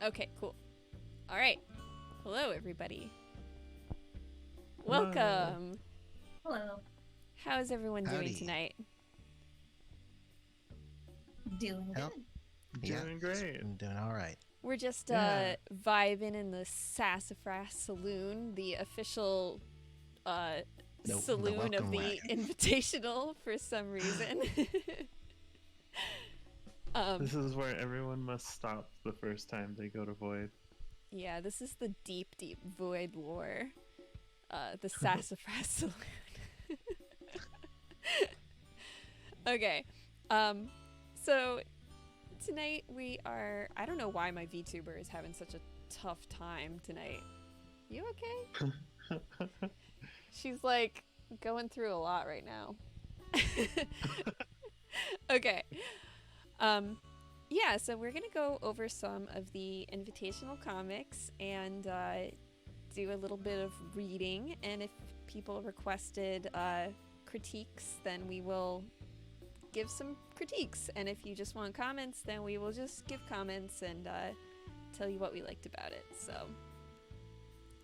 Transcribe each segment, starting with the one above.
Okay, cool. All right. Hello, everybody. Hello. Welcome. Hello. How is everyone doing Howdy. tonight? Doing Help. good. Yeah, Doing great. Mm. I'm doing all right. We're just Yeah. vibing in the Sassafras Saloon, the official The saloon of welcome the wagon. Invitational for some reason. This is where everyone must stop the first time they go to Void. Yeah, this is the deep, deep void lore. The Sassafras Saloon. Okay. So tonight we are... I don't know why my VTuber is having such a tough time tonight. You okay? She's like going through a lot right now. Okay. Yeah, so we're gonna go over some of the invitational comics and do a little bit of reading, and if people requested critiques, then we will give some critiques, and if you just want comments, then we will just give comments and tell you what we liked about it. So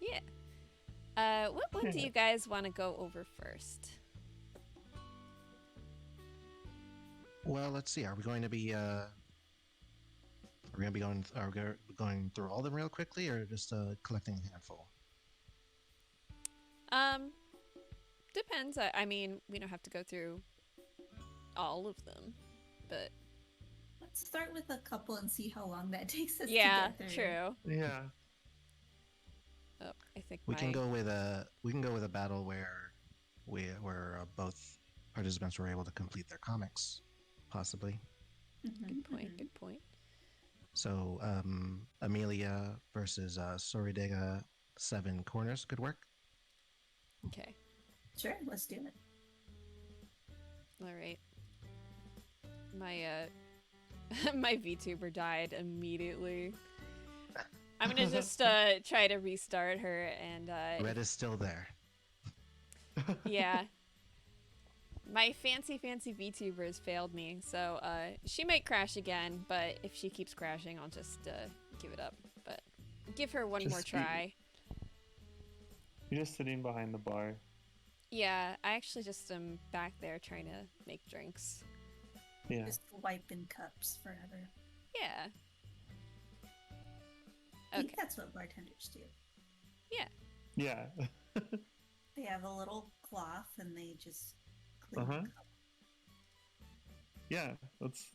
yeah. What one do you guys want to go over first? Well, let's see. Are we going to be going? Are we going through all of them real quickly, or just collecting a handful? Depends. I mean, we don't have to go through all of them, but Let's start with a couple and see how long that takes us yeah, to get through. true. Yeah. Oh, I think We can go with a battle where both participants were able to complete their comics, possibly. Good point. Good point. So Amelia versus Soridega 7 Corners could work. Okay. Sure, let's do it. All right. My my VTuber died immediately. I'm gonna just try to restart her, and Red is still there. yeah. My fancy VTubers failed me, so she might crash again, but if she keeps crashing, I'll just give it up. But give her one more try. You're just sitting behind the bar. Yeah, I actually just am back there trying to make drinks. Yeah. Just wiping cups forever. Yeah. I think Okay. that's what bartenders do. Yeah. Yeah. They have a little cloth and they just clean Uh-huh. the cup. Yeah. That's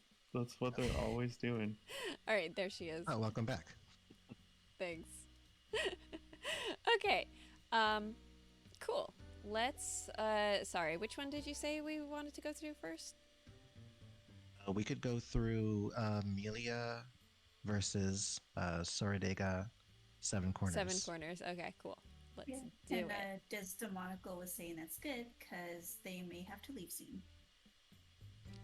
what they're always doing. All right, there she is. Oh, welcome back. Thanks. Okay. Cool. Let's sorry, which one did you say we wanted to go through first? We could go through Amelia versus Soridega 7 Corners. 7 Corners. Okay, cool. Let's Yeah. do And it. Desdemonico was saying that's good because they may have to leave soon.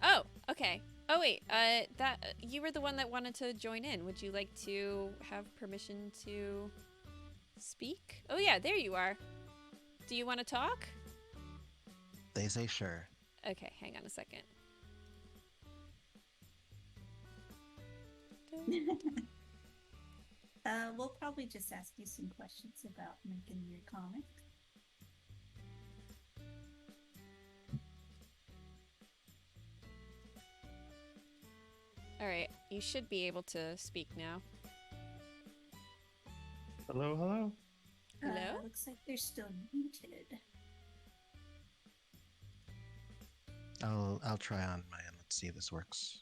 Oh, okay. Oh wait, that you were the one that wanted to join in. Would you like to have permission to speak? Oh yeah, there you are. Do you want to talk? They say sure. Okay, hang on a second. We'll probably just ask you some questions about making your comic. All right, you should be able to speak now. Hello, hello. Hello? Looks like they're still muted. I'll try on my end. Let's see if this works.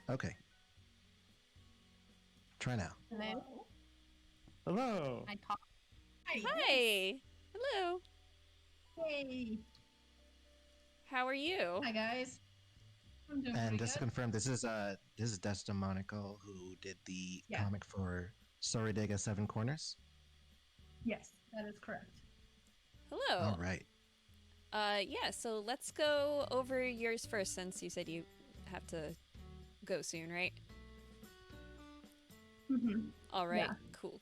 Okay. Try now. Hello. Hello. I talk. Hi. Hello. Hey. How are you? Hi guys. I'm doing And pretty just to good. confirm, this is Desdemonico who did the Yeah. comic for Soridega 7 Corners. Yes, that is correct. Hello. All right. Yeah, so let's go over yours first since you said you have to go soon, right? Mm-hmm. All right. Yeah. Cool.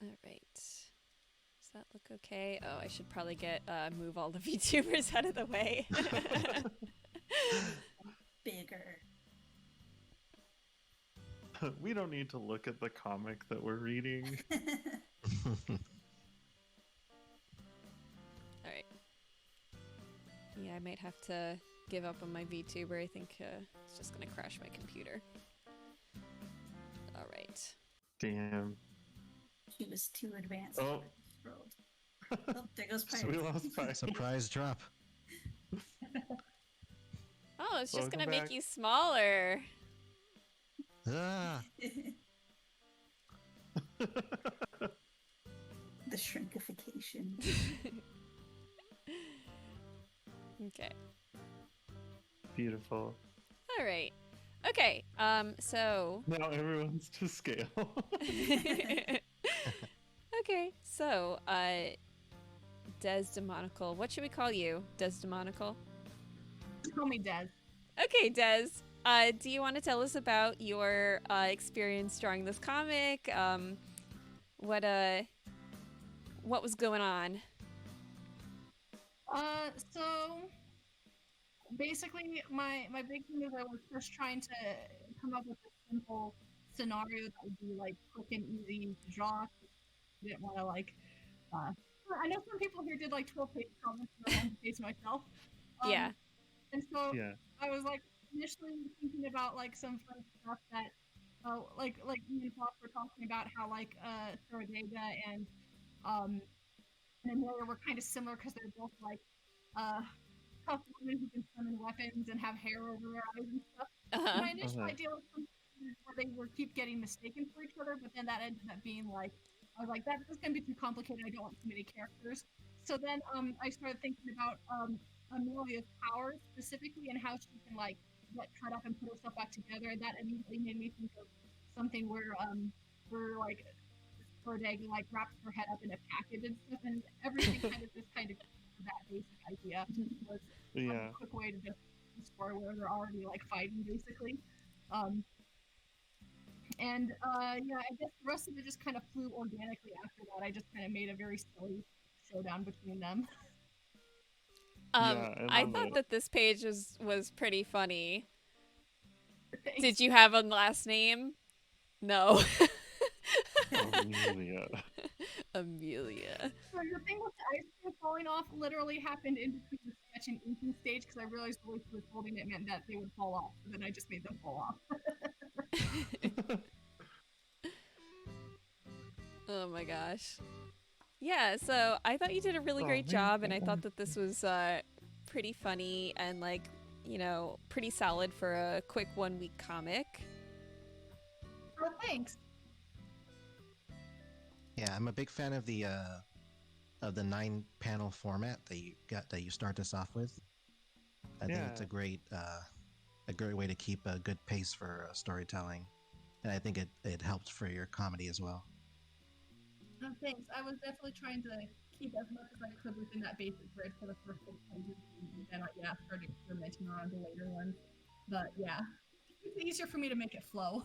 All right. Does that look okay? Oh, I should probably move all the VTubers out of the way. Bigger. We don't need to look at the comic that we're reading. All right. Yeah, I might have to give up on my VTuber. I think it's just gonna crash my computer. All right. Damn. She was too advanced. Oh. For this world. Oh, there goes So we Pirates. lost Pirates. Surprise drop. Oh, it's just Welcome gonna make back. you smaller. Ah, The shrinkification. Okay. Beautiful. All right. Okay. So. Now everyone's to scale. Okay. So, Desdemonical. What should we call you? Desdemonical? Call me Des. Okay, Des. Do you want to tell us about your experience drawing this comic? What was going on? So basically, my big thing is I was first trying to come up with a simple scenario that would be like quick and easy to draw. I didn't want to I know some people here did like 12-page comics, but I wanted to face myself. Yeah. And so Yeah. I was like initially thinking about like some fun stuff that, like me and Fox were talking about how like Saradega and Amelia were kind of similar because they're both like tough women who can summon weapons and have hair over their eyes and stuff. Uh-huh. My initial Uh-huh. idea was something where they were keep getting mistaken for each other, but then that ended up being like, I was like, that is going to be too complicated. I don't want too many characters. So then I started thinking about Amelia's powers specifically and how she can like get cut up and put herself back together. And that immediately made me think of something where like Bodega like wraps her head up in a package and stuff, and everything kind of just kind of that basic idea was Yeah. a quick way to just story where they're already like fighting basically. Yeah, I guess the rest of it just kind of flew organically after that. I just kind of made a very silly showdown between them. Yeah, I I love thought it. that this page was pretty funny. Thanks. Did you have a last name? No. Amelia. Amelia. So the thing with the ice cream falling off literally happened in between the sketch and inking stage because I realized the way she was holding it meant that they would fall off. So then I just made them fall off. Oh my gosh. Yeah, so I thought you did a really Oh, great man. job, and I thought that this was pretty funny and like, you know, pretty solid for a quick 1-week comic. Oh, thanks. yeah, I'm a big fan of the 9-panel format that you start this off with. I think it's Yeah. a great way to keep a good pace for storytelling, and I think it helps for your comedy as well. Oh, thanks. I was definitely trying to keep as much as I could within that basic grid for the first 6 pages, and then I started experimenting around the later ones. But yeah, it's easier for me to make it flow.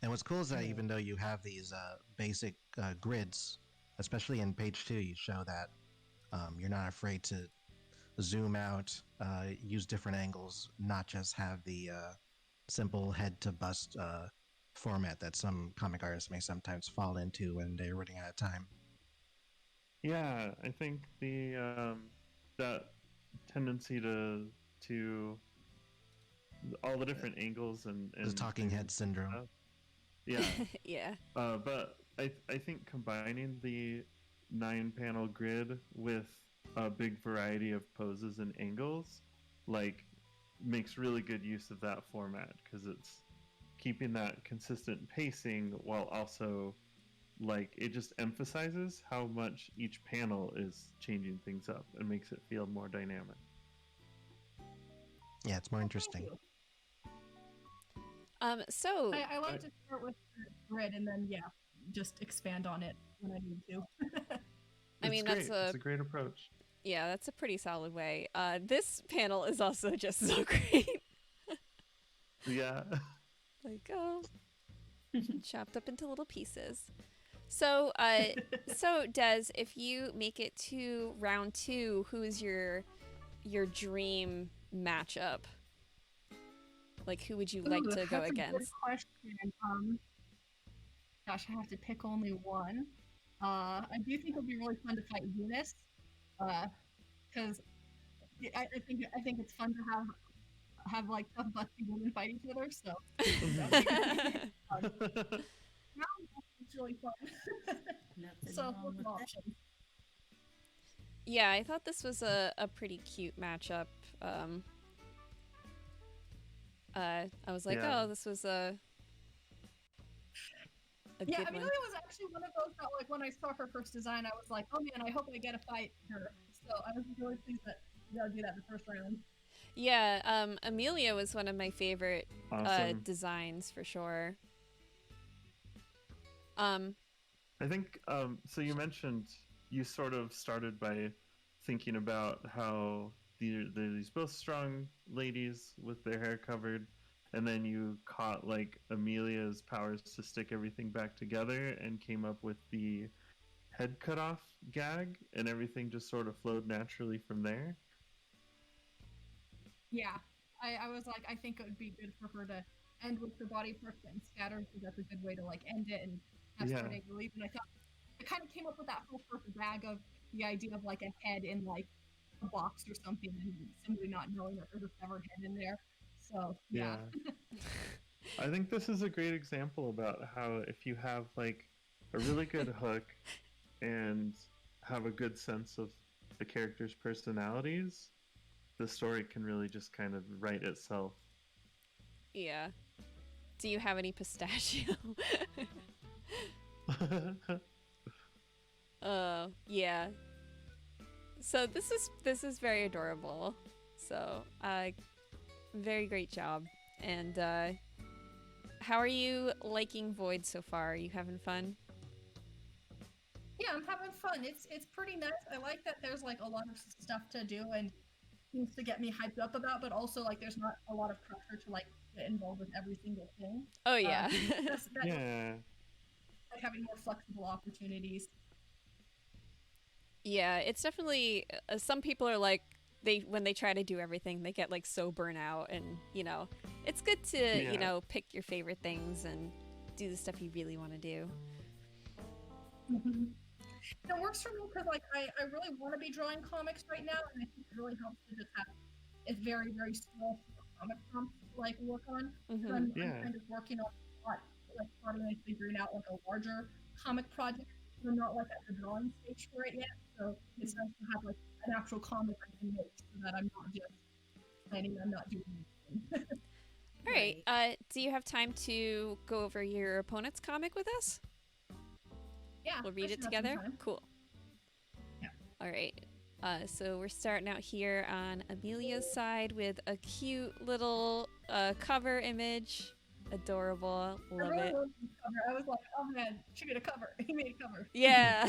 And what's cool is that Yeah. even though you have these basic grids, especially in page 2, you show that you're not afraid to zoom out, use different angles, not just have the simple head to bust format that some comic artists may sometimes fall into when they're running out of time. Yeah, I think the that tendency to all the different angles and The talking head syndrome. stuff. Yeah. Yeah. But I think combining the 9-panel grid with a big variety of poses and angles like makes really good use of that format because it's keeping that consistent pacing while also like it just emphasizes how much each panel is changing things up and makes it feel more dynamic. Yeah, it's more interesting. Thank you. So I like to start with the grid and then just expand on it when I need to. I mean, It's great. that's It's a great approach. yeah, that's a pretty solid way. This panel is also just so great. Yeah. Like, oh, chopped up into little pieces. So, so Des, if you make it to round 2, who is your dream matchup? Like, who would you like to go that's a good against? question. Gosh, I have to pick only one. I do think it would be really fun to fight Venus, because I think it's fun to have like tough busty women fight each other. So it's really fun. Nothing So wrong lots with of that. options. Yeah, I thought this was a pretty cute matchup. I was like, Yeah. oh, this was a Yeah, good Amelia one. was actually one of those that, like, when I saw her first design, I was like, oh man, I hope I get to fight her. So I was really pleased that we got to do that in the first round. Yeah, Amelia was one of my favorite Awesome. designs for sure. I think so. You mentioned you sort of started by thinking about how they're these both strong ladies with their hair covered, and then you caught like Amelia's powers to stick everything back together and came up with the head cut off gag, and everything just sort of flowed naturally from there. Yeah, I was like, I think it would be good for her to end with her body parts getting scattered, because that's a good way to like end it and have Yeah. Tourney leave. And I thought I kind of came up with that whole perfect bag of the idea of like a head in like a box or something, and somebody not knowing that there's a severed head in there. So yeah. I think this is a great example about how if you have like a really good hook and have a good sense of the characters' personalities, the story can really just kind of write itself. Yeah. Do you have any pistachio? Yeah. So this is very adorable. So, very great job. And how are you liking Void so far? Are you having fun? Yeah, I'm having fun. It's pretty nice. I like that there's like a lot of stuff to do and things to get me hyped up about, but also like there's not a lot of pressure to like get involved with every single thing. Oh yeah. That's Yeah. like having more flexible opportunities. Yeah, it's definitely some people are like when they try to do everything, they get like so burnt out, and it's good to Yeah. pick your favorite things and do the stuff you really want to do. It works for me because like I really want to be drawing comics right now, and I think it really helps to just have a very very small comic prompt to like work on. Mhm. I'm Yeah. kind of working on like finally figuring out like a larger comic project. I'm not like at the drawing stage for it yet, so it's nice to have like an actual comic I can make so that I'm not just planning on not doing anything. All right. Do you have time to go over your opponent's comic with us? Yeah, We'll I read should it have some together. time. Cool. Yeah. All right. So we're starting out here on Amelia's side with a cute little cover image. Adorable. I Love really it. loved the cover. I was like, oh man, she made a cover. He made a cover. Yeah.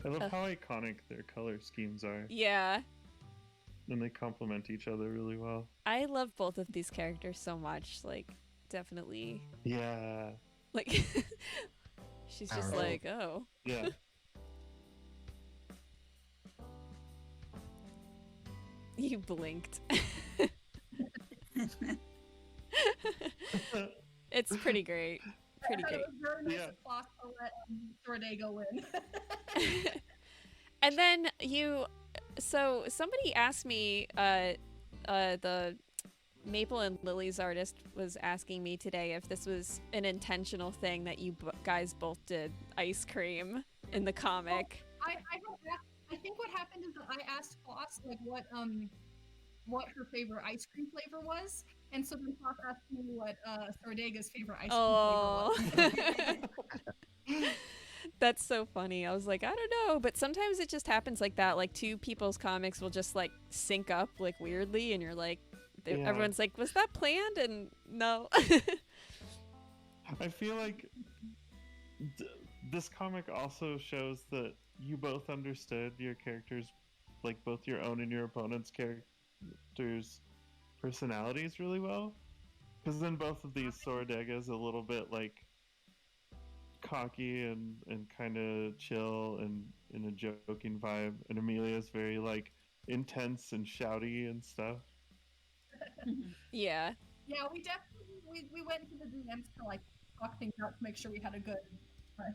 I love how iconic their color schemes are, Yeah. and they complement each other really well. I love both of these characters so much. Like, definitely. Yeah. Like, she's just Powerful. like, oh. Yeah. You blinked. It's pretty great. Pretty I thought great. it was very nice Yeah. of Fox to let Tourney go in. And then so somebody asked me, the Maple and Lily's artist was asking me today if this was an intentional thing that you guys both did ice cream in the comic. I think what happened is that I asked Foss like what her favorite ice cream flavor was, and so then Foss asked me what Sardega's favorite ice cream Oh. flavor was. That's so funny. I was like, I don't know, but sometimes it just happens like that. Like two people's comics will just like sync up like weirdly, and you're like, Yeah. everyone's like, was that planned? And no. I feel like this comic also shows that you both understood your characters, like both your own and your opponent's characters' personalities really well. Because then both of these Sordega's a little bit like cocky and kind of chill and in a joking vibe, and Amelia's very like intense and shouty and stuff. Yeah. Yeah, we definitely we went to the DMs to like talk things out to make sure we had a good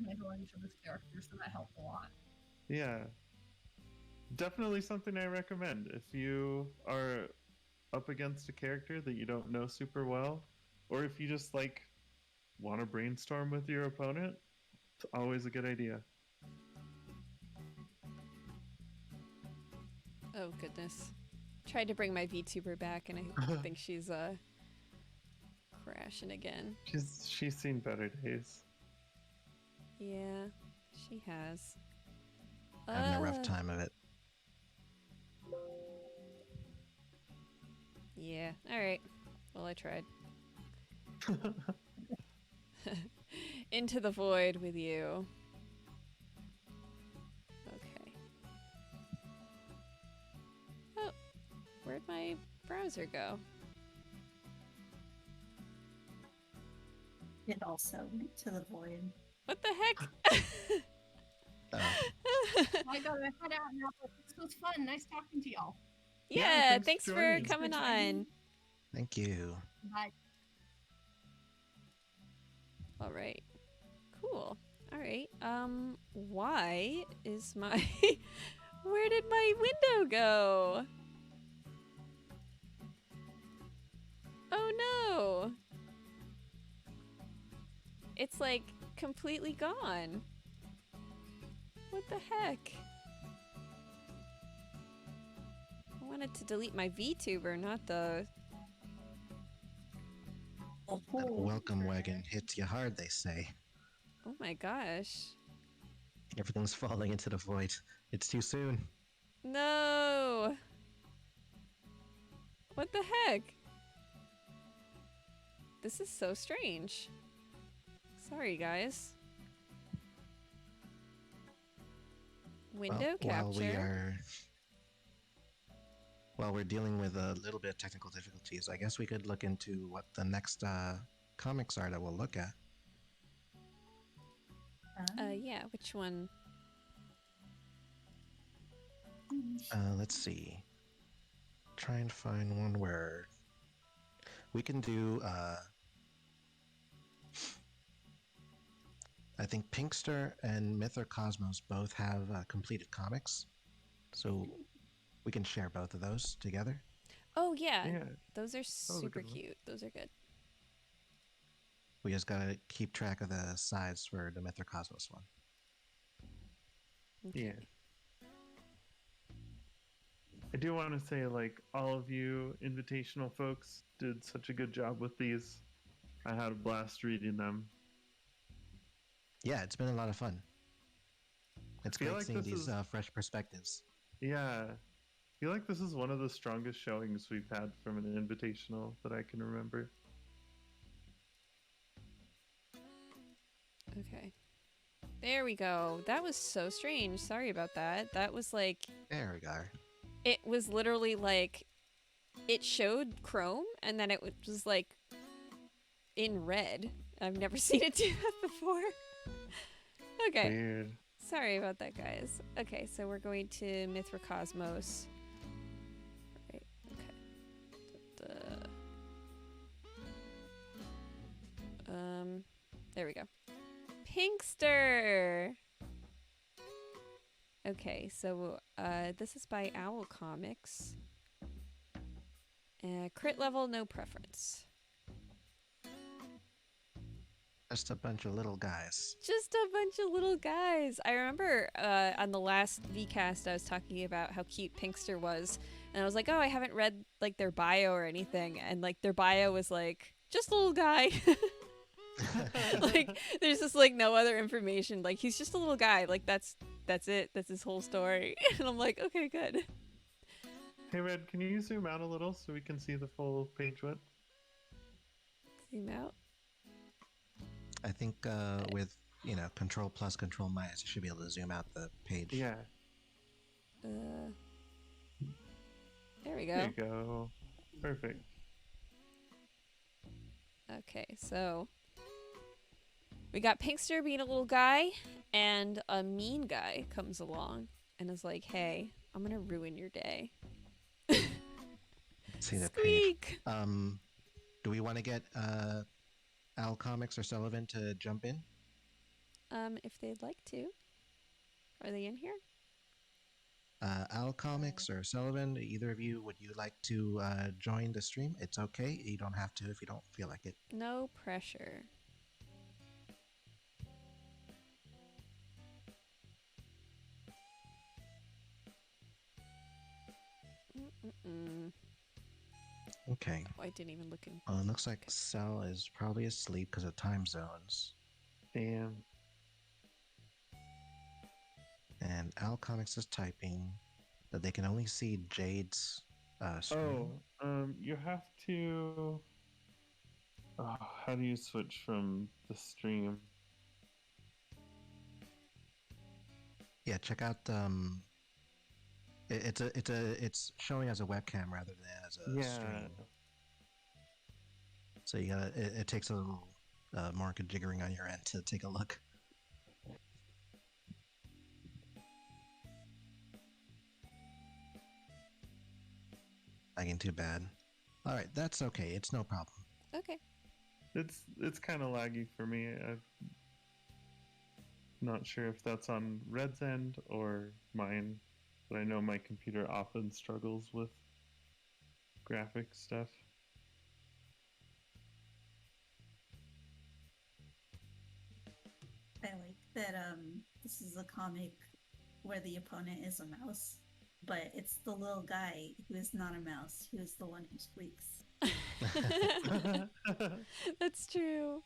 handle on each other's characters, so that helped a lot. Yeah, definitely something I recommend if you are up against a character that you don't know super well, or if you just like want to brainstorm with your opponent. It's always a good idea. Oh goodness. Tried to bring my VTuber back, and I think she's crashing again. She's seen better days. Yeah, she has. Having a rough time of it. Yeah. All right. Well, I tried. Into the void with you. Okay. Oh, where'd my browser go? It also went to the void. What the heck? I gotta head out now, but this was fun. Nice talking to y'all. Yeah, thanks thanks for for joining. coming Thanks for joining. on. Thank you. Bye. All right. Cool. All right. Why is my where did my window go? Oh no. It's like completely gone. What the heck? I wanted to delete my VTuber, not the That welcome wagon hits you hard, they say. Oh my gosh. Everything's falling into the void. It's too soon. No. What the heck? This is so strange. Sorry, guys. Window capture. While we're dealing with a little bit of technical difficulties, I guess we could look into what the next comics are that we'll look at. Yeah, which one? Let's see. Try and find one where we can do. I think Pinkster and Myth or Cosmos both have completed comics, so we can share both of those together. Oh yeah, Yeah. those are a super good one. cute. Those are good. We just gotta keep track of the size for the Myth or Cosmos one. Okay. Yeah. I do want to say, like, all of you Invitational folks did such a good job with these. I had a blast reading them. Yeah, it's been a lot of fun. It's feel great like seeing this these is- fresh perspectives. Yeah. I feel like this is one of the strongest showings we've had from an Invitational that I can remember. Okay. There we go. That was so strange. Sorry about that. That was like There we go. it was literally like it showed Chrome and then it was like in red. I've never seen it do that before. Okay. Weird. Sorry about that, guys. Okay, so we're going to Mithra-Cosmos. Right, okay. There we go. Pinkster! Okay, so this is by Owl Comics. Crit level, no preference. Just a bunch of little guys. Just a bunch of little guys. I remember on the last VCast I was talking about how cute Pinkster was, and I was like, oh, I haven't read like their bio or anything, and like their bio was like just a little guy. Like there's just like no other information. Like he's just a little guy. Like that's it. That's his whole story. And I'm like, okay, good. Hey, Red, can you zoom out a little so we can see the full page width? Zoom out. I think with Control plus Control minus, you should be able to zoom out the page. Yeah. There we go. There you go. Perfect. Okay, so we got Pinkster being a little guy, and a mean guy comes along and is like, "Hey, I'm gonna ruin your day." See that page. Squeak. Do we want to get Al Comics or Sullivan to jump in? If they'd like to. Are they in here? Al Comics or Sullivan, either of you, would you like to join the stream? It's okay. You don't have to if you don't feel like it. No pressure. Mm-mm-mm. Okay. Oh, I didn't even look in. Looks like Sal is probably asleep because of time zones. Damn. And Al Comics is typing that they can only see Jade's screen. You have to. Oh, how do you switch from the stream? Yeah, check out. It's showing as a webcam rather than as a stream. So you gotta. It takes a little more jiggering on your end to take a look. Lagging too bad. All right, that's okay. It's no problem. Okay. It's kind of laggy for me. I'm not sure if that's on Red's end or mine, but I know my computer often struggles with graphic stuff. I like that this is a comic where the opponent is a mouse, but it's the little guy who is not a mouse who is the one who squeaks. That's true.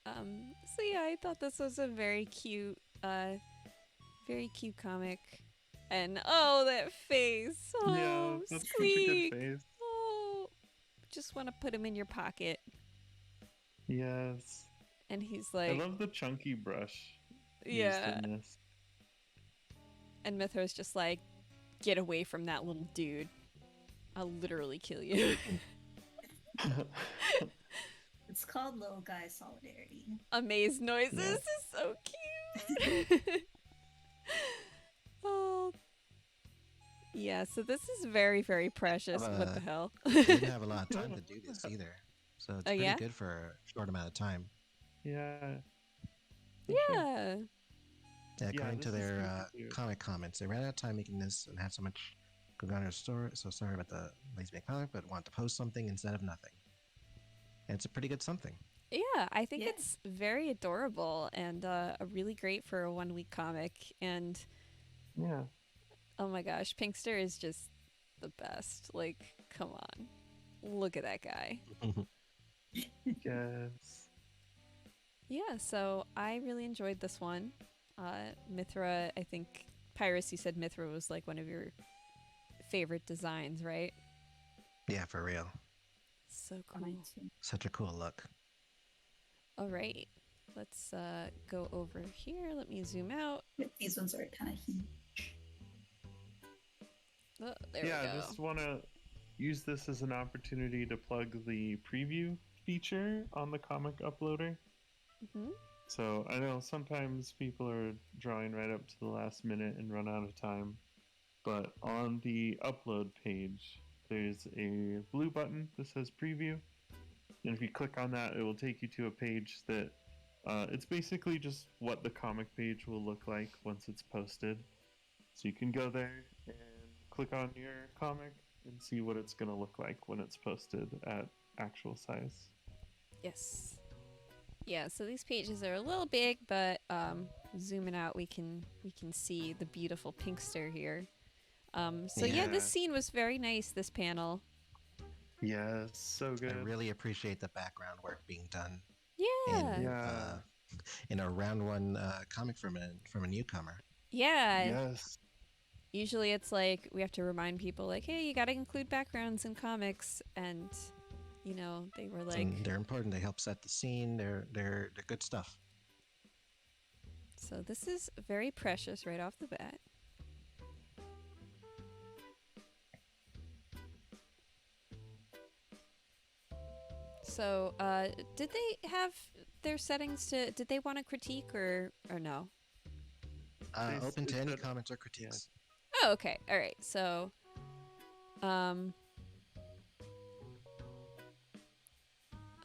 So yeah, I thought this was a very cute comic. And oh, that face. Oh, Yeah, that's Squeak. such a good face. Oh, just want to put him in your pocket. Yes. And he's I like, love the chunky brush yeah. used in this. And Mithra's just like, get away from that little dude. I'll literally kill you. It's called Little Guy Solidarity. Amaze noises Yeah. is so cute. Oh. Yeah, so this is very, very precious. What the hell? We didn't have a lot of time to do this either, so it's pretty yeah? good for a short amount of time. Yeah. Yeah. Yeah, according to this is their super cute. comic comments, they ran out of time making this and had so much going on in their store. So sorry about the lazy make comic, but want to post something instead of nothing. And it's a pretty good something. Yeah, I think Yeah. it's very adorable and a really great for a 1 week comic. And Yeah. oh my gosh, Pinkster is just the best. Like, come on. Look at that guy. Yes. Yeah, so I really enjoyed this one. Mithra, I think, Pyras, you said Mithra was like one of your favorite designs, right? Yeah, for real. So cool. Mine too. Such a cool look. All right, let's go over here. Let me zoom out. These ones are kind of huge. Oh, there Yeah, we I go. just want to use this as an opportunity to plug the preview feature on the comic uploader. Mhm. So I know sometimes people are drawing right up to the last minute and run out of time, but on the upload page, there's a blue button that says preview. And if you click on that, it will take you to a page that it's basically just what the comic page will look like once it's posted. So you can go there and click on your comic and see what it's going to look like when it's posted at actual size. Yes. Yeah, so these pages are a little big, but zooming out, we can see the beautiful Pinkster here. So yeah, this Yeah. scene was very nice. This panel. Yes, so good. I really appreciate the background work being done Yeah. in, Yeah. in a round one comic from a newcomer. Yeah. Yes. Usually it's like we have to remind people like, hey, you got to include backgrounds in comics, and you know they were like, And they're important. They help set the scene. They're good stuff. so this is very precious right off the bat. So, did they have their settings to? Did they want to critique or no? Open to any said- comments or critiques. Oh, okay. All right. So,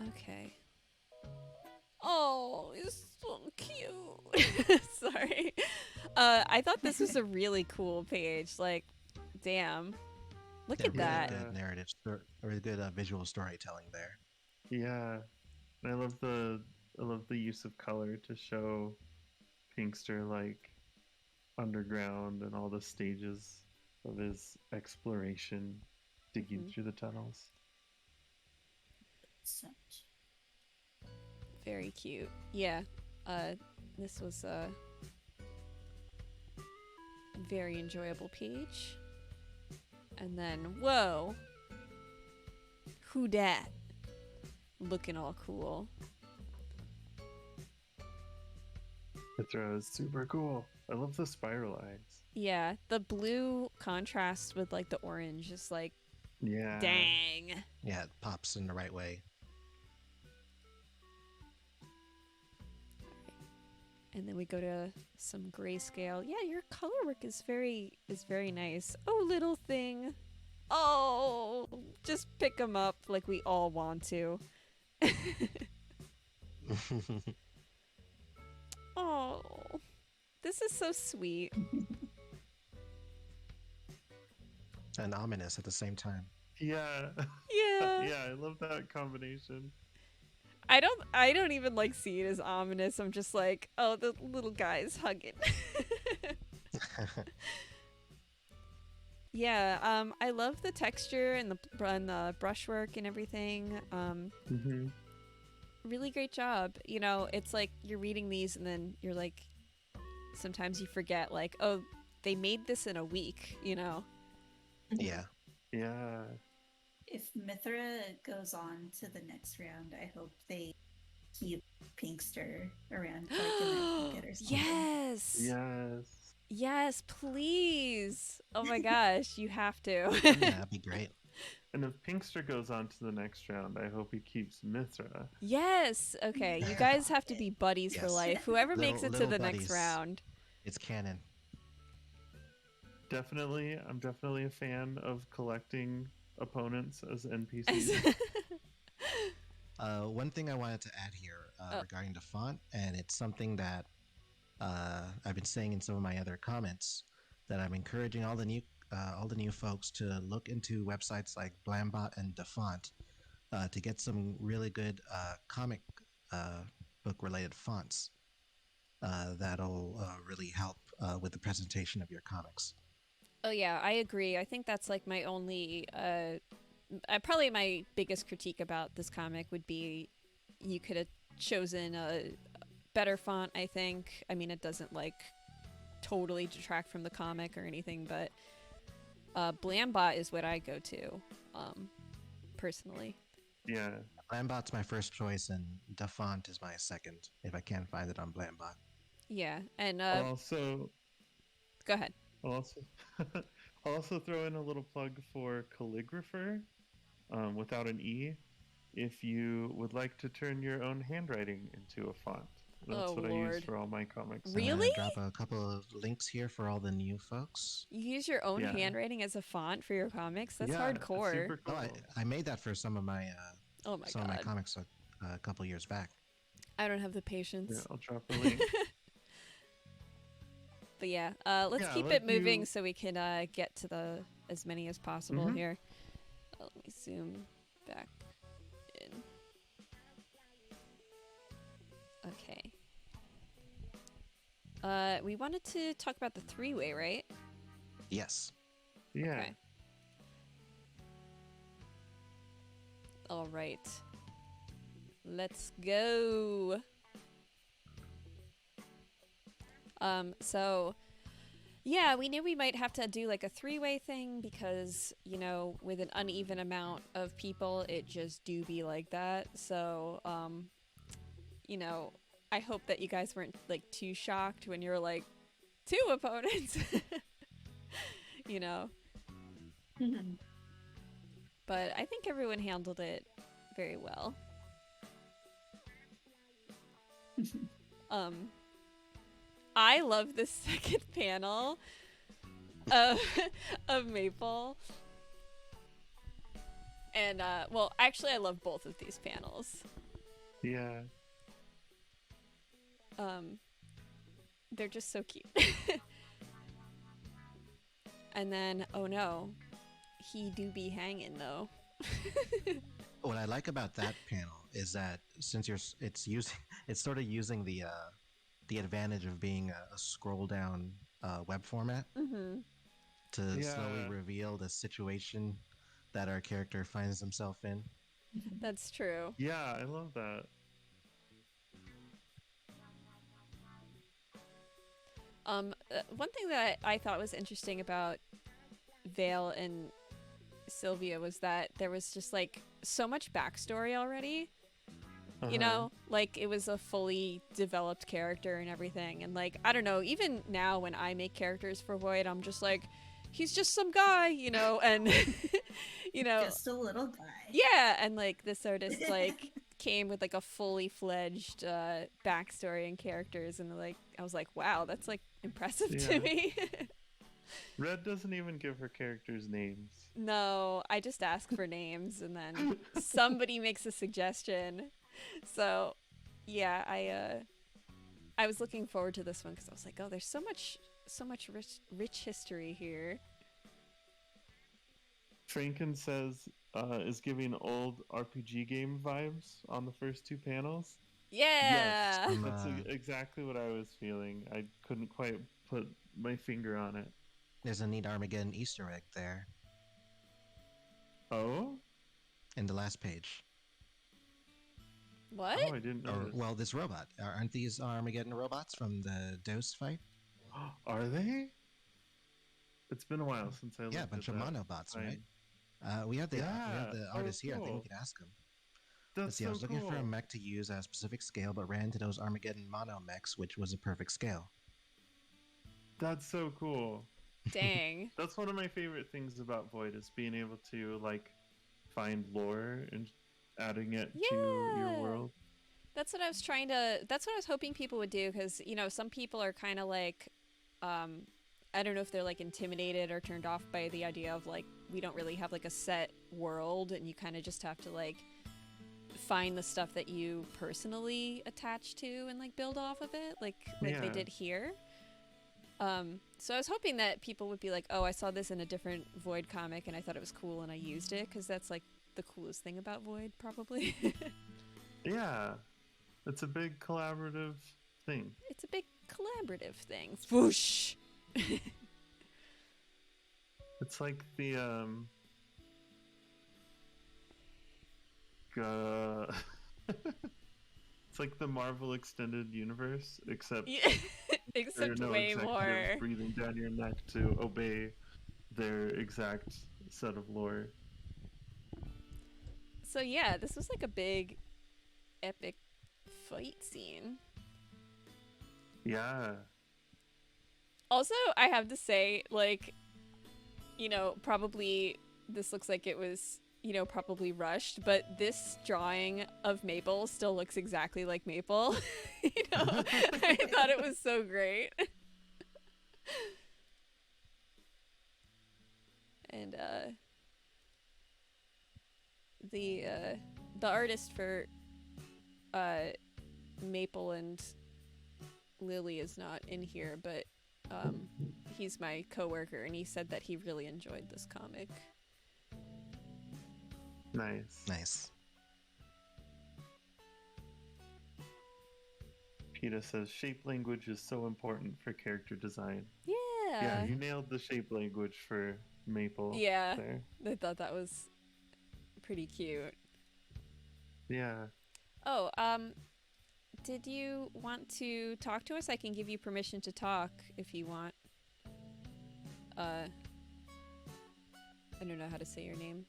okay. Oh, he's so cute. Sorry. I thought this was a really cool page. Like, damn. Look Yeah, at that. Really good narrative, really good visual storytelling there. Yeah, and I love the use of color to show Pinkster like underground and all the stages of his exploration, digging Mhm. through the tunnels. Such. Very cute. Yeah. This was a very enjoyable page. And then, whoa. Who dat? Looking all cool. Mithra is super cool. I love the spiral eyes. Yeah, the blue contrast with like the orange is like, Yeah. dang. Yeah, it pops in the right way. And then we go to some grayscale. Yeah, your color work is very nice. Oh, little thing. Oh, just pick him up like we all want to. Oh, this is so sweet. And ominous at the same time. Yeah. Yeah. Yeah, I love that combination. I don't even like see it as ominous. I'm just like, oh, the little guy's hugging. Yeah, I love the texture and the brushwork and everything. Mm-hmm. Really great job. You know, it's like you're reading these and then you're like, sometimes you forget, like, oh, they made this in a week, you know? Yeah. Yeah. If Mithra goes on to the next round, I hope they keep Pinkster around like in their pocket or something. Yes. Yes. Yes, please. Oh my gosh, you have to. Yeah, that'd be great. And if Pinkster goes on to the next round, I hope he keeps Mithra. Yes. Okay, you guys have to be buddies for Yes. life. Whoever makes it to Little the next buddies. round. It's canon. Definitely, I'm definitely a fan of collecting opponents as NPCs. One thing I wanted to add here Oh. regarding the font, and it's something that I've been saying in some of my other comments, that I'm encouraging all the new folks to look into websites like Blambot and DaFont to get some really good comic book related fonts that'll really help with the presentation of your comics. Oh yeah, I agree. I think that's like my only probably my biggest critique about this comic would be you could have chosen a better font, I think. I mean, it doesn't like totally detract from the comic or anything, but Blambot is what I go to personally. Yeah. Blambot's my first choice, and DaFont is my second if I can't find it on Blambot. Yeah, and Also, go ahead. I'll also throw in a little plug for Calligrapher, without an E, if you would like to turn your own handwriting into a font. That's Oh, what I use Lord. for all my comics. So I'm gonna Really? drop a couple of links here for all the new folks. You use your own Yeah. handwriting as a font for your comics? That's Yeah, it's hardcore. super Oh, cool. I made that for some of my Oh my some of my god. comics a couple years back. I don't have the Yeah, patience. I'll drop the link. But yeah, let's Yeah, keep let it moving you- so we can get to the as many as possible Mhm. here. Let me zoom back in. Okay. We wanted to talk about the three-way, right? Yes. Yeah. Okay. All right. Let's go. So yeah, we knew we might have to do like a three-way thing because, you know, with an uneven amount of people, it just do be like that. So, you know, I hope that you guys weren't like too shocked when you're like 2 opponents. You know, but I think everyone handled it very well. I love the second panel of, of Maple. And, well, actually, I love both of these panels. Yeah. They're just so cute. And then, oh no, he do be hanging, though. What I like about that panel is that since it's sort of using the advantage of being a scroll down web format Mm-hmm. to slowly reveal the situation that our character finds himself in. That's true. Yeah, I love that. One thing that I thought was interesting about Vale and Sylvia was that there was just like so much backstory already. You know, like it was a fully developed character and everything. And like, I don't know, even now when I make characters for Void, I'm just like, he's just some guy, you know, and you know, Just a little guy. yeah, and like this artist like came with like a fully fledged backstory and characters, and like I was like, wow, that's like impressive to me. Red doesn't even give her characters names. No, I just ask for names and then somebody makes a suggestion. So, yeah, I was looking forward to this one because I was like, oh, there's so much rich history here. Franken says is giving old RPG game vibes on the first two panels. Yeah. Yes, that's exactly what I was feeling. I couldn't quite put my finger on it. There's a neat Armageddon Easter egg there Oh? in the last page. What? Oh, I didn't know. Well, this robot. Aren't these Armageddon robots from the Dose fight? Are they? It's been a while since I looked Yeah, a bunch at of that. monobots, right? We have the artist here. I think cool. we could ask him. That's Let's see, so I was looking for a cool. mech to use at a specific scale, but ran into those Armageddon mono mechs, which was a perfect scale. That's so cool. Dang. That's one of my favorite things about Void is being able to like find lore and adding it to your world. That's what I was hoping people would do, because, you know, some people are kind of like, I don't know if they're like intimidated or turned off by the idea of like, we don't really have like a set world and you kind of just have to like find the stuff that you personally attach to and like build off of it, like they did here. So I was hoping that people would be like, oh, I saw this in a different Void comic and I thought it was cool and I used it, because that's like the coolest thing about Void, probably. Yeah. It's a big collaborative thing. It's a big collaborative thing. Swoosh! It's like the it's like the Marvel Extended Universe, except Yeah. there Except are no way executives more. breathing down your neck to obey their exact set of lore. So yeah, this was like a big, epic fight scene. Yeah. Also, I have to say, like, you know, probably this looks like it was, you know, probably rushed, but this drawing of Maple still looks exactly like Maple. You know, I thought it was so great. And the artist for Maple and Lily is not in here, but he's my coworker, and he said that he really enjoyed this comic. Nice. PETA says shape language is so important for character design. Yeah. Yeah, you nailed the shape language for Maple. Yeah. There. I thought that was pretty cute. Yeah. Oh, did you want to talk to us? I can give you permission to talk if you want. I don't know how to say your name.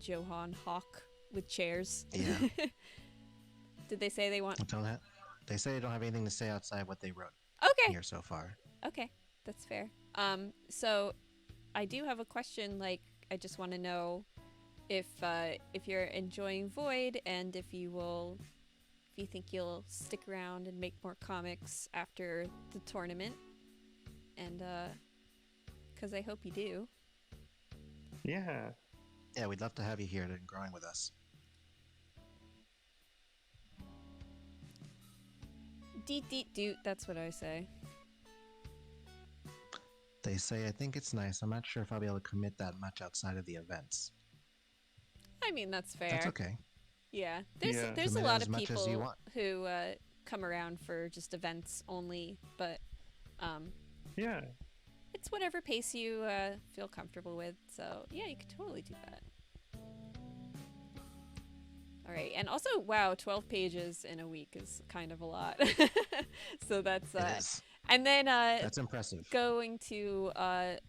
Johan Hawk with chairs. Yeah. Did they say they want... They say they don't have anything to say outside what they wrote Okay. here so far. Okay, that's fair. So I do have a question. Like, I just want to know if you're enjoying Void and if you will if you think you'll stick around and make more comics after the tournament. And, because I hope you do. Yeah. Yeah, we'd love to have you here and growing with us. Deet deet doot, that's what I say. They say I think it's nice. I'm not sure if I'll be able to commit that much outside of the events. I mean, that's fair. That's okay. Yeah. Yeah. There's a Commit lot as of much as you people want. who come around for just events only, but Yeah. it's whatever pace you feel comfortable with. So, yeah, you could totally do that. All right. And also, wow, 12 pages in a week is kind of a lot. So that's... It is. And then That's impressive. going to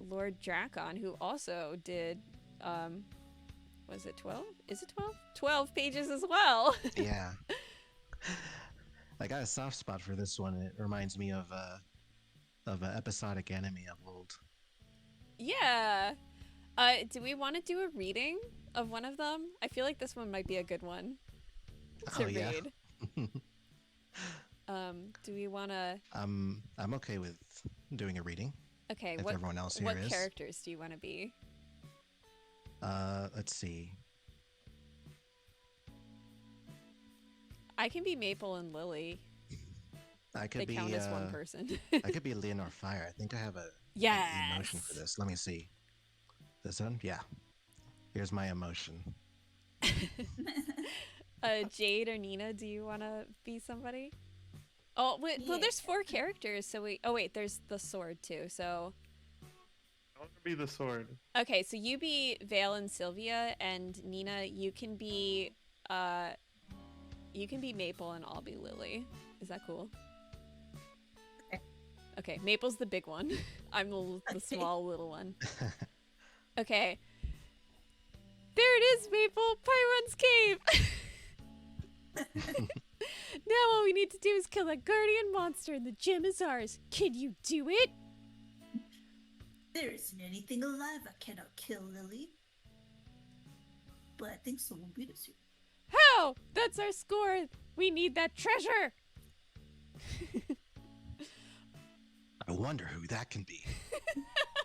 Lord Drakon, who also did... was it 12? Is it 12? 12 pages as well. Yeah. I got a soft spot for this one. It reminds me of an episodic anime of old. Yeah. Do we want to do a reading of one of them? I feel like this one might be a good one to Oh, yeah. read. Do we want to... I'm okay with doing a reading. Okay, If everyone else here what is. characters do you want to be? Let's see. I can be Maple and Lily. I could They be count as one person. I could be Leonor Fire. I think I have an Yes. emotion for this. Let me see. This one? Yeah. Here's my emotion. Jade or Nina, do you want to be somebody? Oh, wait, well, Yeah. there's 4 characters, so we... Oh, wait, there's the sword, too, so... I want to be the sword. Okay, so you be Vale and Sylvia, and Nina, you can be Maple and I'll be Lily. Is that cool? Okay. Okay, Maple's the big one. I'm the small little one. Okay. There it is, Maple! Pyron's cave! Now all we need to do is kill that guardian monster and the gem is ours. Can you do it? There isn't anything alive I cannot kill, Lily. But I think someone beat us here. How? That's our score. We need that treasure. I wonder who that can be.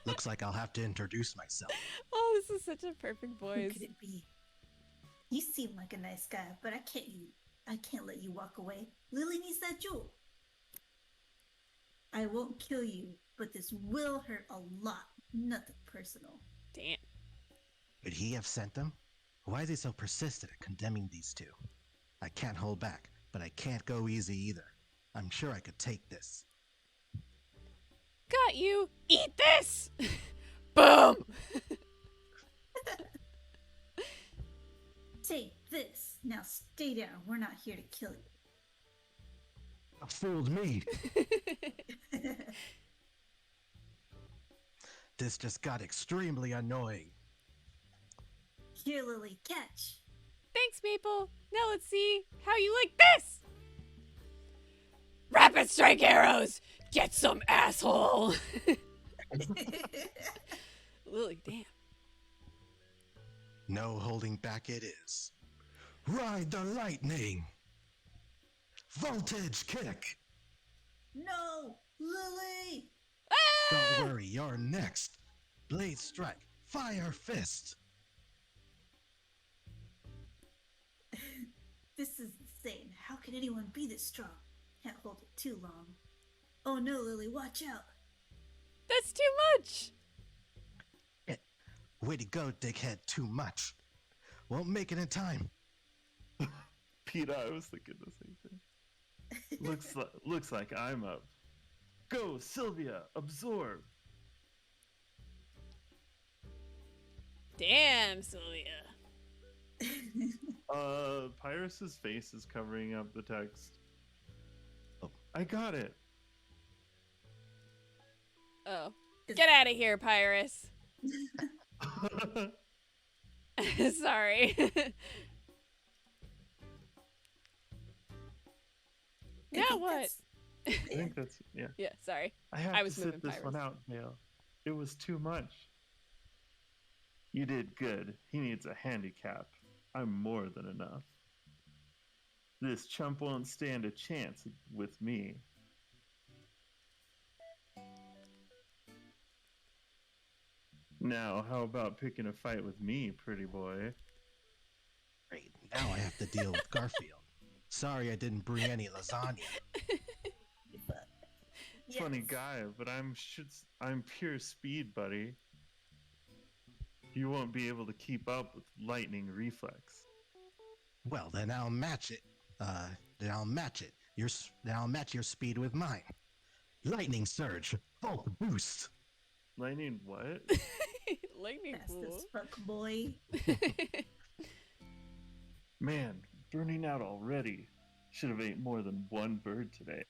Looks like I'll have to introduce myself. Oh, this is such a perfect Who voice. could it be? You seem like a nice guy, but I can't let you walk away. Lily needs that jewel. I won't kill you, but this will hurt a lot. Nothing personal. Damn. Could he have sent them? Why is he so persistent at condemning these two? I can't hold back, but I can't go easy either. I'm sure I could take this. Got you. Eat this. Boom. Take this. Now stay down. We're not here to kill Fooled me. you. This just got extremely annoying. Here, Lily, catch. Thanks, Maple. Now let's see how you like this. Rapid strike arrows. Get some asshole. Lily, damn. No holding back it is. Ride the lightning. Voltage kick. No, Lily. Don't worry, you're next. Blade strike. Fire fist. This is insane. How can anyone be this strong? Can't hold it too long. Oh no, Lily, watch out. That's too much. Way to go, dickhead. Too much. Won't make it in time. Peter, I was thinking the same thing. Looks like I'm up. Go, Sylvia, absorb. Damn, Sylvia. Pyrus's face is covering up the text. Oh. I got it. Oh. Get out of here, Pyrus. Sorry. Now what? I think that's yeah. Yeah, sorry. I have I was to moving sit this one Pyrus. out, Dale. It was too much. You did good. He needs a handicap. I'm more than enough. This chump won't stand a chance with me. Now, how about picking a fight with me, pretty boy? Great. Now I have to deal with Garfield. Sorry I didn't bring any lasagna. Funny guy, but I'm pure speed, buddy. You won't be able to keep up with lightning reflex. Well, then I'll match it. Then I'll match it. Then I'll match your speed with mine. Lightning surge, bulk boost. Lightning what? Lightning Fast pool. as fuck, boy. Man, burning out already. Should have ate more than one bird today.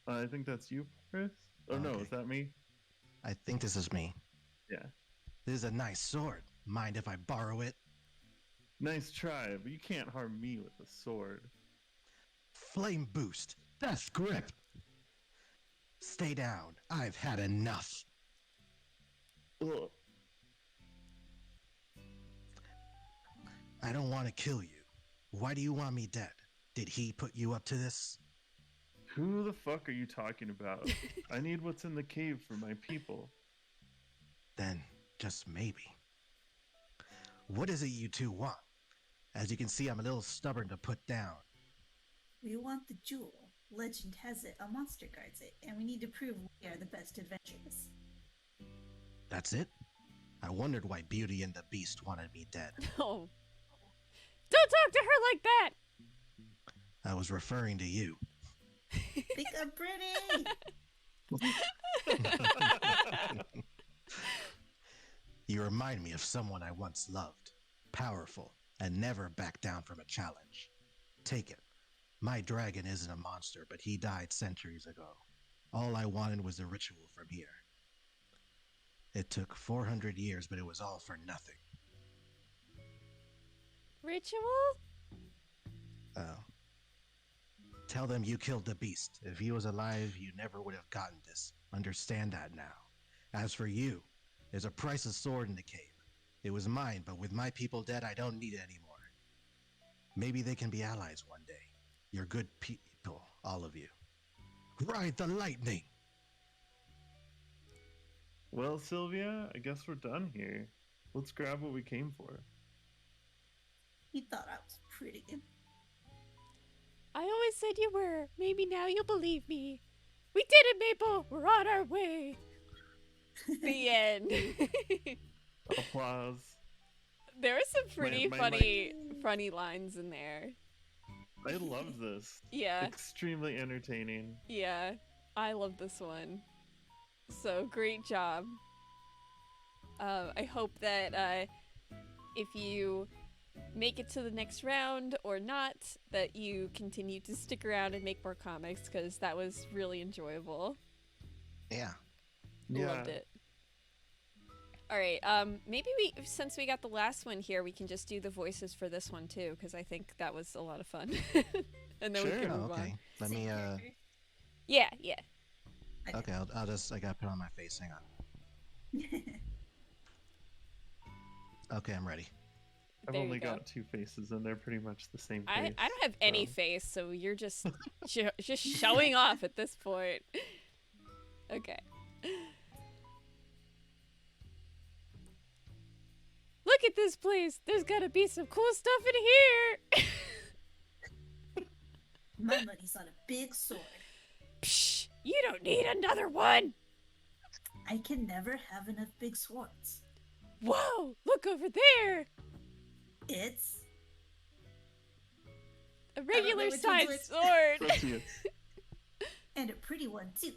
I think that's you, Chris? Oh no, Okay. is that me? I think this is me. Yeah. This is a nice sword. Mind if I borrow it? Nice try, but you can't harm me with a sword. Flame boost. Death grip. Stay down. I've had enough. Ugh. I don't want to kill you. Why do you want me dead? Did he put you up to this? Who the fuck are you talking about? I need what's in the cave for my people. Then, just maybe. What is it you two want? As you can see, I'm a little stubborn to put down. We want the jewel. Legend has it, a monster guards it, and we need to prove we are the best adventurers. That's it? I wondered why Beauty and the Beast wanted me dead. Oh. Don't talk to her like that! I was referring to you. Think I'm pretty! You remind me of someone I once loved. Powerful, and never backed down from a challenge. Take it. My dragon isn't a monster, but he died centuries ago. All I wanted was a ritual from here. It took 400 years, but it was all for nothing. Ritual? Oh. Tell them you killed the beast. If he was alive, you never would have gotten this. Understand that now. As for you, there's a priceless sword in the cave. It was mine, but with my people dead, I don't need it anymore. Maybe they can be allies one day. You're good people, all of you. Ride the lightning! Well, Sylvia, I guess we're done here. Let's grab what we came for. He thought I was pretty. I always said you were. Maybe now you'll believe me. We did it, Maple! We're on our way! The end. Applause. There were some pretty my- funny lines in there. I love this. Yeah, Extremely entertaining. yeah. I love this one. So, great job. I hope that if you make it to the next round or not, that you continue to stick around and make more comics, because that was really enjoyable. Yeah. Loved it. All right, maybe since we got the last one here, we can just do the voices for this one too, because I think that was a lot of fun. And then we Sure. can Oh, move okay. on. Let me, Yeah. okay, I'll just, I gotta put on my face, hang on. Okay, I'm ready. I've There you only go. got two faces, and they're pretty much the same I face. don't have any so- face, so you're just just showing off at this point. Okay. Look at this place. There's gotta be some cool stuff in here. My money's on a big sword. Psh, you don't need another one. I can never have enough big swords. Whoa! Look over there. It's A know regular which one's sized which. sword. Celsius. and a pretty one too.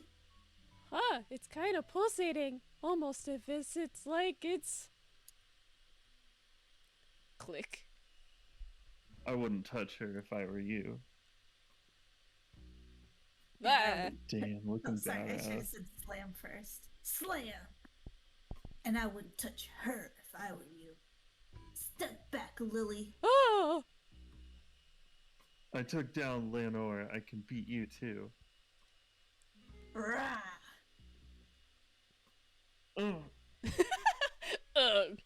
Huh? It's kind of pulsating, almost as it's like it's. Click. I wouldn't touch her if I were you. Ah. Damn, looking Oh, sorry, I should have badass. said slam first. Slam! And I wouldn't touch her if I were you. Step back, Lily. Oh! I took down Leonore. I can beat you too. Rah! Oh, Ugh.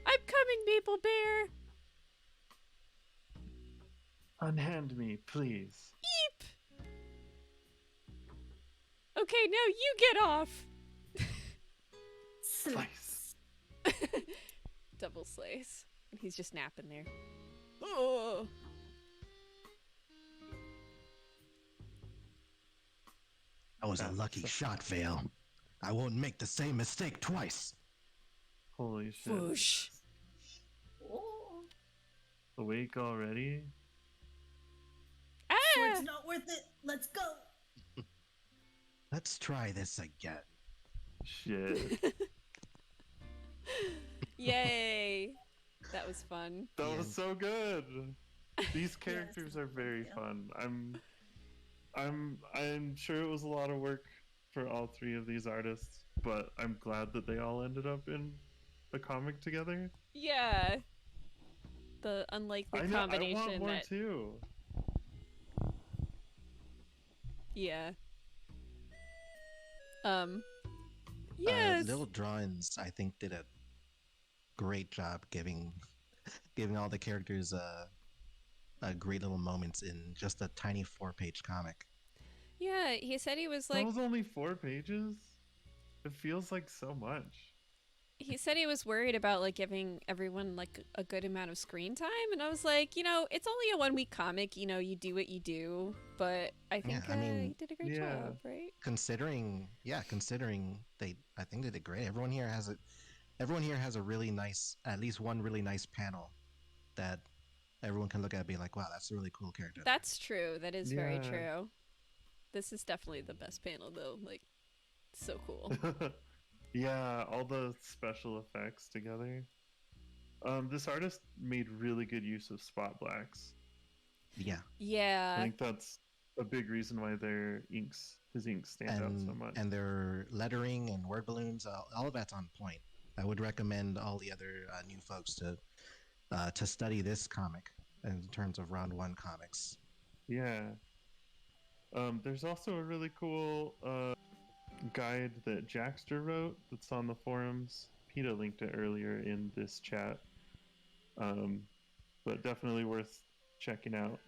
I'm coming, Maple Bear. Unhand me, please. Eep! Okay, now you get off! Slice. Double slice. And he's just napping there. Oh! That was a That's lucky so- shot, Vale. I won't make the same mistake twice. Holy shit. Whoosh. Oh, Awake already? sword's Ah! not worth it. Let's go. Let's try this again. Shit. Yay! That was fun. That was Yeah. so good. These characters are very Yeah. fun. I'm sure it was a lot of work for all three of these artists, but I'm glad that they all ended up in a comic together. Yeah. The unlikely I want combination more that too. yeah. Yes. Little Drawings, I think, did a great job giving all the characters great little moments in just a tiny 4-page comic. Yeah, he said he was That like was only 4 pages. It feels like so much. he said he was worried about like giving everyone like a good amount of screen time, and I was like, it's only a 1-week comic, you do what you do, but I think I mean, he did a great yeah. job, right? Considering I think they did great. Everyone here has a really nice, at least one really nice panel that everyone can look at and be like, wow, that's a really cool character. That's true. That is very Yeah. true. This is definitely the best panel though. Like, so cool. Yeah, all the special effects together. This artist made really good use of spot blacks. Yeah. I Yeah. think that's a big reason why his inks stand out so much. And their lettering and word balloons, all of that's on point. I would recommend all the other new folks to study this comic in terms of round 1 comics. Yeah. There's also a really cool guide that Jackster wrote that's on the forums. Peta linked it earlier in this chat. But definitely worth checking out.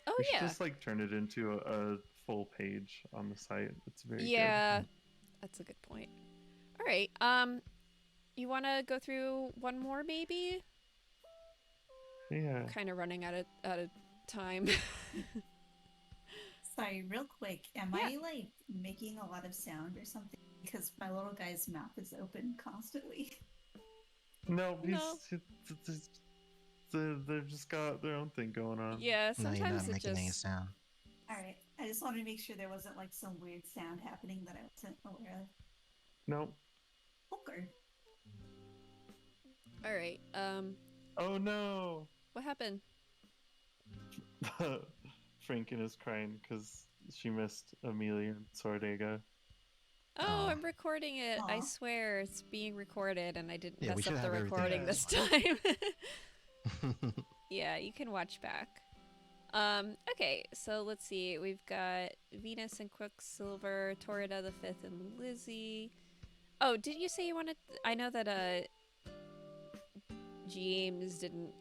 Oh We should yeah. just like turn it into a full page on the site. It's very Yeah. That's a good point. All right. You want to go through one more maybe? good. Yeah. Kind of running out of time. Sorry, real quick. Am Yeah. I like making a lot of sound or something? Because my little guy's mouth is open constantly. No, No. they've just got their own thing going on. Yeah, No, you're sometimes not it making any just sound. All right. I just wanted to make sure there wasn't like some weird sound happening that I wasn't aware of. No. Poker. All right. Oh no. What happened? Franken is crying because she missed Amelia and Sordega. Oh, Oh. I'm recording it. I Aw. swear it's being recorded and I didn't Yeah, we mess should up the have everything recording in this this time. Yeah, you can watch back. Okay, so let's see. We've got Venus and Quicksilver, Torrida the Fifth, and Lizzie. Oh, did you say you wanted? I know that James didn't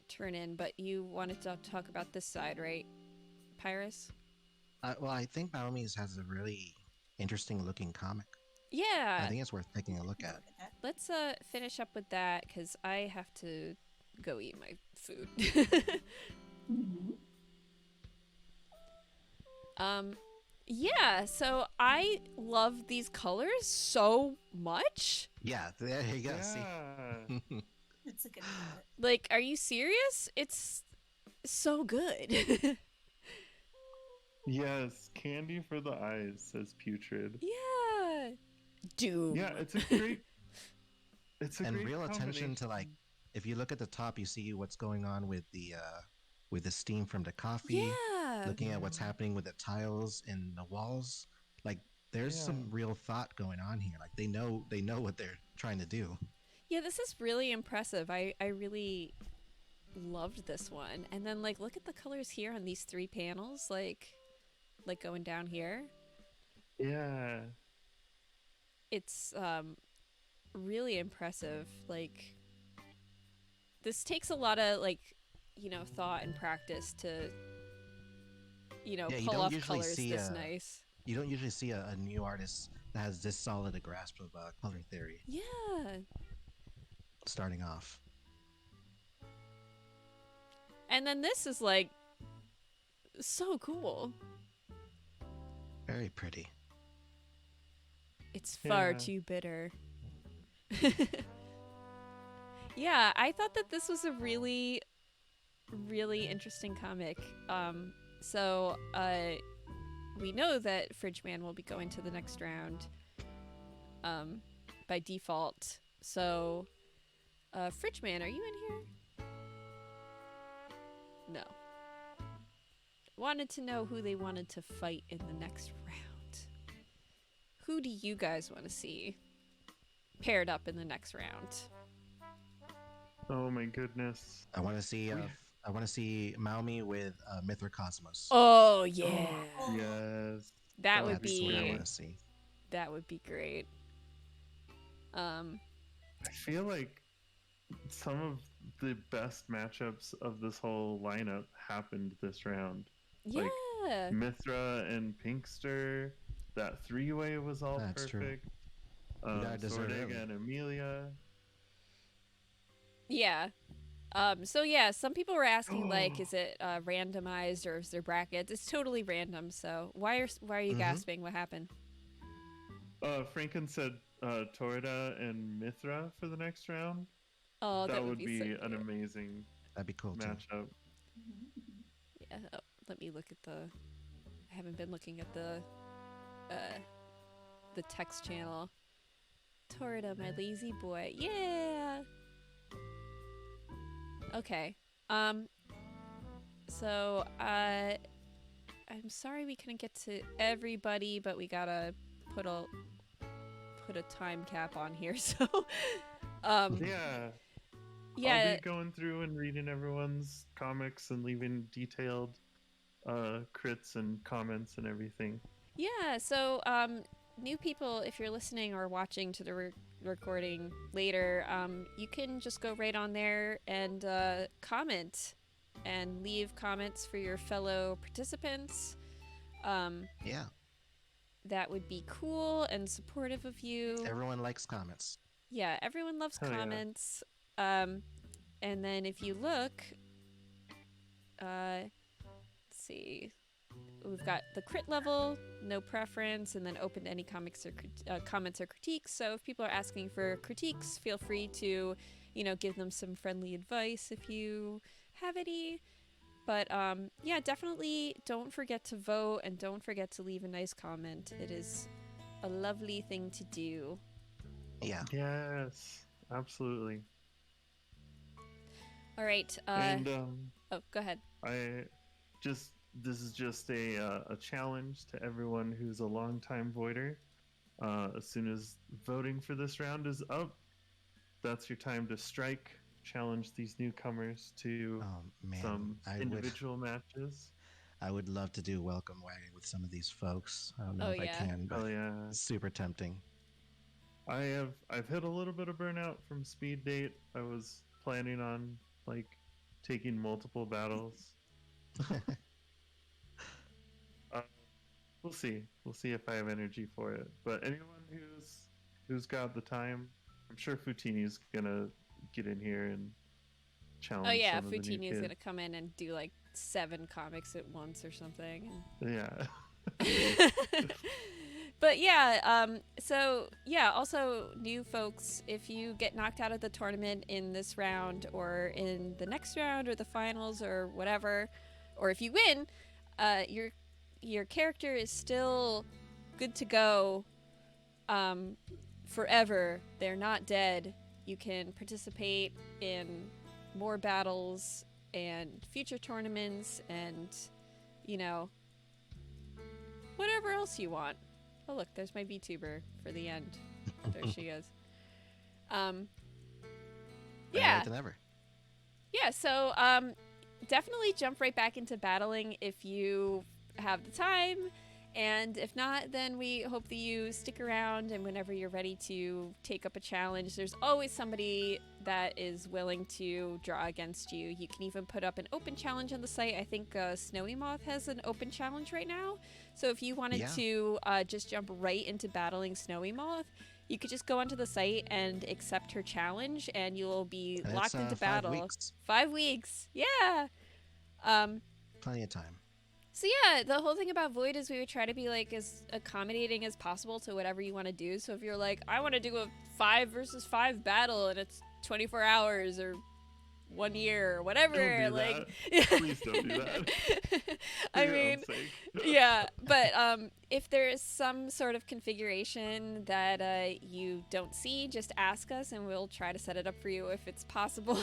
turn in, but you wanted to talk about this side, right, Pyras? Well, I think Naomi's has a really interesting looking comic. I Yeah. think it's worth taking a look at. Look at that. Let's finish up with that because I have to go eat my food. Mhm. Yeah, so I love these colors so much. Yeah, there you go. Yeah. See, It's a good habit. Like, are you serious? It's so good. Yes, candy for the eyes, says Putrid. Yeah. Doom. Yeah, it's a great. and great real attention to combination. if you look at the top, you see what's going on with the steam from the coffee. Yeah. Looking at what's happening with the tiles and the walls, like there's Yeah. some real thought going on here. Like they know what they're trying to do. Yeah, this is really impressive. I really loved this one. And then like look at the colors here on these 3 panels, like going down here. Yeah. It's really impressive. Like this takes a lot of like thought and practice to, Yeah, you pull don't off usually colors see this nice. you don't usually see a new artist that has this solid a grasp of color theory Yeah. starting off. And then this is like so cool. Very pretty. It's far Yeah. too bitter. Yeah, I thought that this was a really, really interesting comic. So we know that Fridge Man will be going to the next round by default. So, Fridge Man, are you in here? No. Wanted to know who they wanted to fight in the next round. Who do you guys want to see paired up in the next round? Oh my goodness. I want to see Maumi with Mithra-Cosmos. Oh yeah, Yes. that would That's what I be want to see. that would be great. I feel like some of the best matchups of this whole lineup happened this round. Yeah, Like, Mithra and Pinkster, that three-way was all That's true. perfect. got dessert Zordig early. and Amelia. yeah. So yeah, some people were asking like, is it randomized or is there brackets? It's totally random. So why are you Mhm. gasping? What happened? Franken said Torida and Mithra for the next round. Oh, that would so be an cute. amazing That'd be cool too. matchup. Yeah. Oh, let me look at the. I haven't been looking at the text channel. Torida, my lazy boy. Yeah. Okay. So I'm sorry we couldn't get to everybody, but we gotta put a time cap on here. So Yeah. yeah. I'll be going through and reading everyone's comics and leaving detailed crits and comments and everything. Yeah, so new people, if you're listening or watching to the recording later, you can just go right on there and comment and leave comments for your fellow participants. Yeah, That would be cool and supportive of you. everyone likes comments. Yeah, everyone loves Hell yeah. comments. And then if you look, let's see. We've got the crit level, no preference, and then open to any comics or comments or critiques. So if people are asking for critiques, feel free to, give them some friendly advice if you have any. But yeah, definitely don't forget to vote and don't forget to leave a nice comment. It is a lovely thing to do. Yeah. Yes, absolutely. All right. And Oh, go ahead. this is just a challenge to everyone who's a longtime voider. As soon as voting for this round is up, that's your time to strike. Challenge these newcomers to Oh man, some individual matches. I would love to do welcome wagon with some of these folks. I don't know Oh, if yeah. I can, but Oh yeah, it's super tempting. I've hit a little bit of burnout from speed date. I was planning on taking multiple battles. We'll see. We'll see if I have energy for it. But anyone who's got the time, I'm sure Futini's gonna get in here and challenge. Oh yeah, some of the new Futini is kids. gonna come in and do 7 comics at once or something. Yeah. But yeah, so yeah, also new folks, if you get knocked out of the tournament in this round or in the next round or the finals or whatever, or if you win, your character is still good to go forever. They're not dead. You can participate in more battles and future tournaments and, whatever else you want. Oh, look, there's my VTuber for the end. There she is. Better Yeah. late than ever. Yeah, so definitely jump right back into battling if you have the time And if not, then we hope that you stick around, and whenever you're ready to take up a challenge, there's always somebody that is willing to draw against you. You can even put up an open challenge on the site. I think Snowy Moth has an open challenge right now. So if you wanted to just jump right into battling Snowy Moth, you could just go onto the site and accept her challenge, and you'll be locked into 5 battle. weeks. 5 weeks. Yeah. Plenty of time. So yeah, the whole thing about Void is we would try to be like as accommodating as possible to whatever you want to do. So if you're like, I want to do a 5 versus 5 battle and it's 24 hours or 1 year or whatever, Don't do like that. Please don't do that. I For your own mean, sake. yeah, but if there is some sort of configuration that you don't see, just ask us and we'll try to set it up for you if it's possible.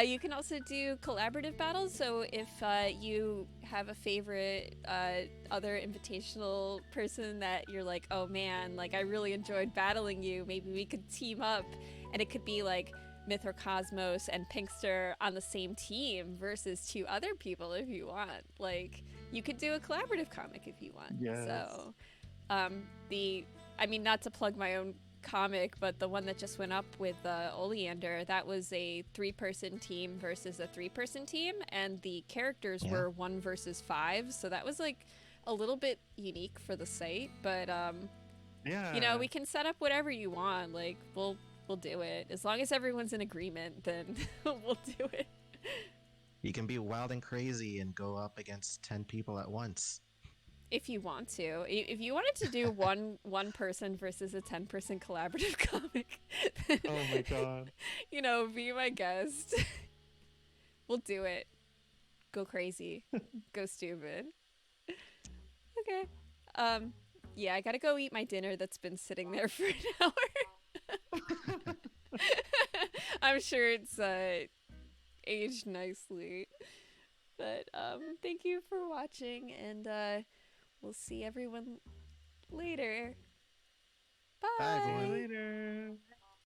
You can also do collaborative battles, so if you have a favorite other invitational person that you're like, oh man, like I really enjoyed battling you, maybe we could team up, and it could be like Myth or Cosmos and Pinkster on the same team versus 2 other people if you want. Like, you could do a collaborative comic if you want. Yes. So, I mean, not to plug my own comic, but the one that just went up with Oleander, that was a 3-person team versus a 3-person team, and the characters were 1 versus 5, so that was like a little bit unique for the site, but you know, we can set up whatever you want. Like, we'll do it. As long as everyone's in agreement, then we'll do it. You can be wild and crazy and go up against 10 people at once. If you want to. If you wanted to do one person versus a 10-person collaborative comic, then, Oh my god. you know, be my guest. We'll do it. Go crazy. Go stupid. Okay. Yeah, I gotta go eat my dinner that's been sitting there for an hour. I'm sure it's aged nicely. But thank you for watching, and we'll see everyone later. Bye. Bye, everyone. See you later.